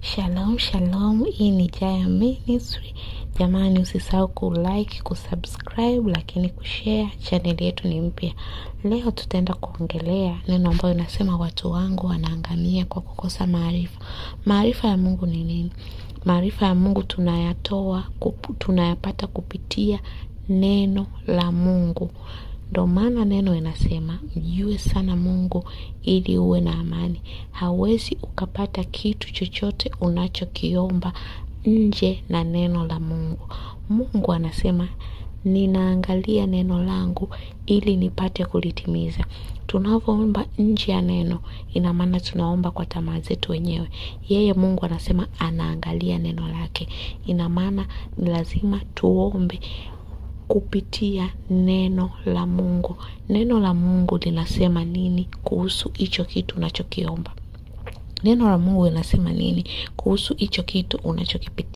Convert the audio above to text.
Shalom, shalom, hii ni Jaya Ministry. Jamani, usisahau kulike, kusubscribe, lakini kushare. Channel yetu ni mpya. Leo tutaenda kuongelea neno ambayo inasema watu wangu wanaangamia kwa kukosa maarifa. Maarifa ya Mungu ni nini? Maarifa ya Mungu tunayapata kupitia neno la Mungu. Ndio maana neno inasema mjue sana Mungu ili uwe na amani. Hauwezi ukapata kitu chochote unachokiomba nje na neno la Mungu. Mungu anasema ninaangalia neno langu ili nipate kulitimiza. Tunapoomba nje ya neno, ina maana tunaomba kwa tamaa zetu wenyewe. Yeye Mungu anasema anaangalia neno lake. Ina maana ni lazima tuombe kupitia neno la Mungu. Neno la Mungu linasema nini kuhusu hicho kitu unachokiomba? Neno la Mungu linasema nini kuhusu hicho kitu unachokipitia?